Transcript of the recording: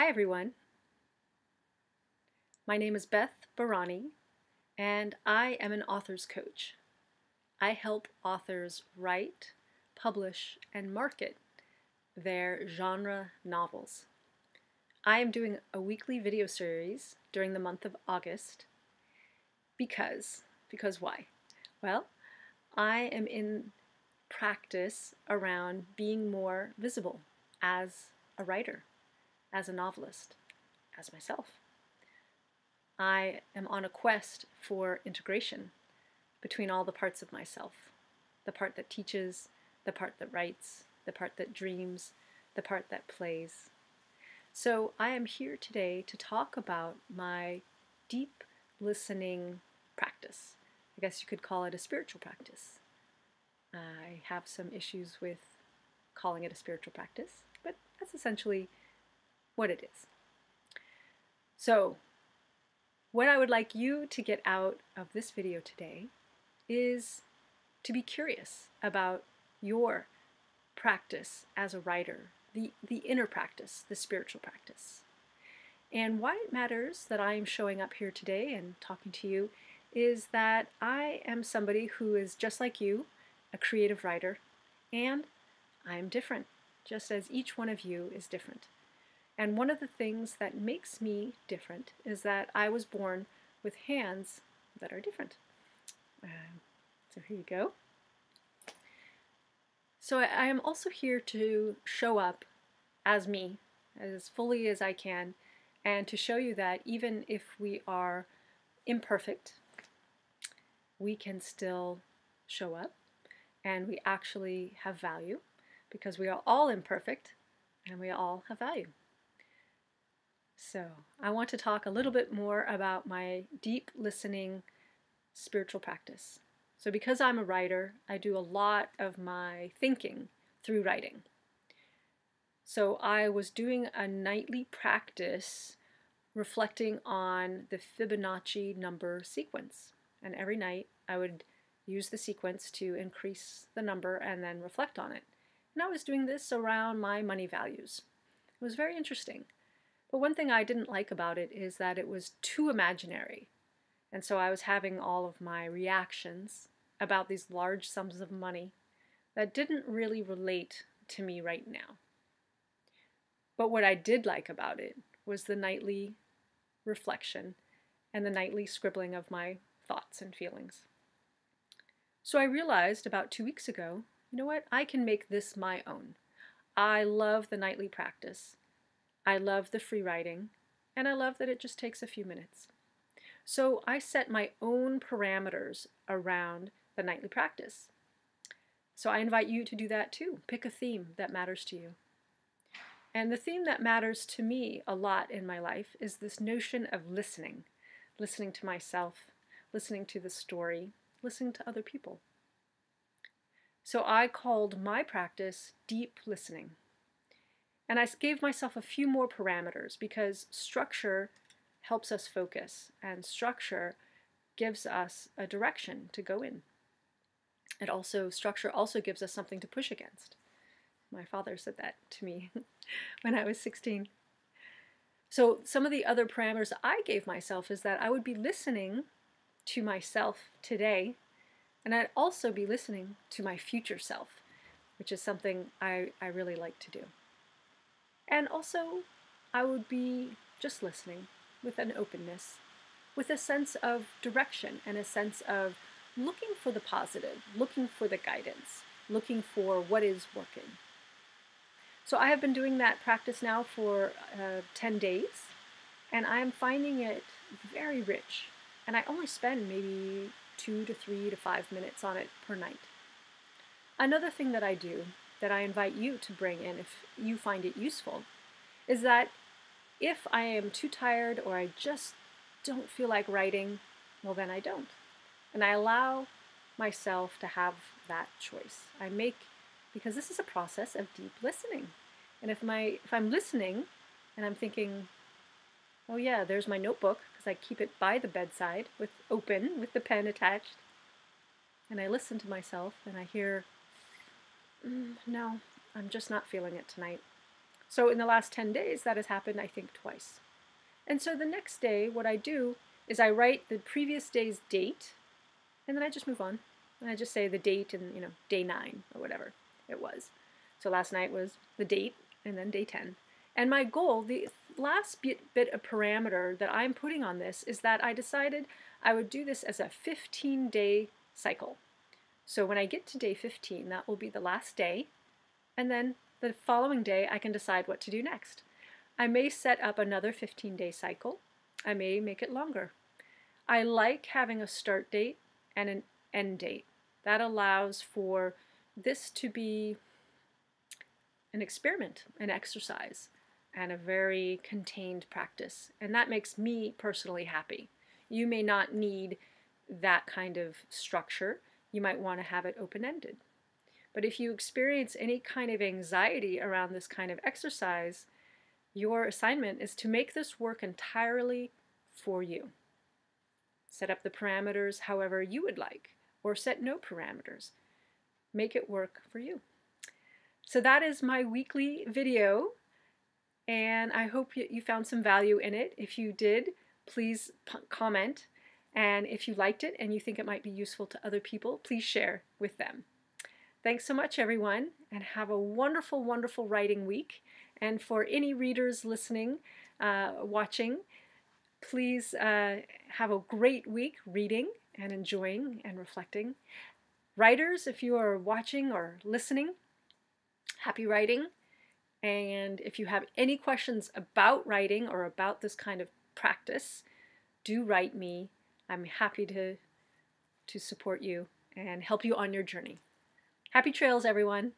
Hi everyone, my name is Beth Barany and I am an author's coach. I help authors write, publish, and market their genre novels. I am doing a weekly video series during the month of August because why? Well, I am in practice around being more visible as a writer, as a novelist, as myself. I am on a quest for integration between all the parts of myself. The part that teaches, the part that writes, the part that dreams, the part that plays. So I am here today to talk about my deep listening practice. I guess you could call it a spiritual practice. I have some issues with calling it a spiritual practice, but that's essentially what it is. So, what I would like you to get out of this video today is to be curious about your practice as a writer, the inner practice, the spiritual practice. And why it matters that I am showing up here today and talking to you is that I am somebody who is just like you, a creative writer, and I'm different, just as each one of you is different. And one of the things that makes me different is that I was born with hands that are different. So here you go. So I am also here to show up as me, as fully as I can, and to show you that even if we are imperfect, we can still show up, and we actually have value, because we are all imperfect, and we all have value. So I want to talk a little bit more about my deep listening spiritual practice. So because I'm a writer, I do a lot of my thinking through writing. So I was doing a nightly practice reflecting on the Fibonacci number sequence. And every night I would use the sequence to increase the number and then reflect on it. And I was doing this around my money values. It was very interesting. But one thing I didn't like about it is that it was too imaginary. And so I was having all of my reactions about these large sums of money that didn't really relate to me right now. But what I did like about it was the nightly reflection and the nightly scribbling of my thoughts and feelings. So I realized about 2 weeks ago, you know what, I can make this my own. I love the nightly practice. I love the free writing, and I love that it just takes a few minutes. So I set my own parameters around the nightly practice. So I invite you to do that too. Pick a theme that matters to you. And the theme that matters to me a lot in my life is this notion of listening. Listening to myself, listening to the story, listening to other people. So I called my practice deep listening. And I gave myself a few more parameters because structure helps us focus, and structure gives us a direction to go in. Structure also gives us something to push against. My father said that to me when I was 16. So some of the other parameters I gave myself is that I would be listening to myself today, and I'd also be listening to my future self, which is something I really like to do. And also, I would be just listening with an openness, with a sense of direction and a sense of looking for the positive, looking for the guidance, looking for what is working. So I have been doing that practice now for 10 days, and I'm finding it very rich. And I only spend maybe 2 to 3 to 5 minutes on it per night. Another thing that I do that I invite you to bring in if you find it useful is that if I am too tired or I just don't feel like writing, well then I don't. And I allow myself to have that choice. Because this is a process of deep listening. And if I'm listening and I'm thinking, oh yeah, there's my notebook, because I keep it by the bedside with the pen attached, and I listen to myself and I hear, no, I'm just not feeling it tonight. So in the last 10 days, that has happened, I think, twice. And so the next day, what I do is I write the previous day's date, and then I just move on. And I just say the date and, day 9 or whatever it was. So last night was the date and then day 10. And my goal, the last bit of parameter that I'm putting on this is that I decided I would do this as a 15-day cycle. So when I get to day 15, that will be the last day. And then the following day, I can decide what to do next. I may set up another 15-day cycle. I may make it longer. I like having a start date and an end date. That allows for this to be an experiment, an exercise, and a very contained practice. And that makes me personally happy. You may not need that kind of structure. You might want to have it open-ended. But if you experience any kind of anxiety around this kind of exercise, your assignment is to make this work entirely for you. Set up the parameters however you would like, or set no parameters. Make it work for you. So that is my weekly video, and I hope you found some value in it. If you did, please comment, and if you liked it and you think it might be useful to other people, please share with them. Thanks so much, everyone, and have a wonderful, wonderful writing week. And for any readers listening, watching, please have a great week reading and enjoying and reflecting. Writers, if you are watching or listening, happy writing. And if you have any questions about writing or about this kind of practice, do write me. I'm happy to support you and help you on your journey. Happy trails, everyone.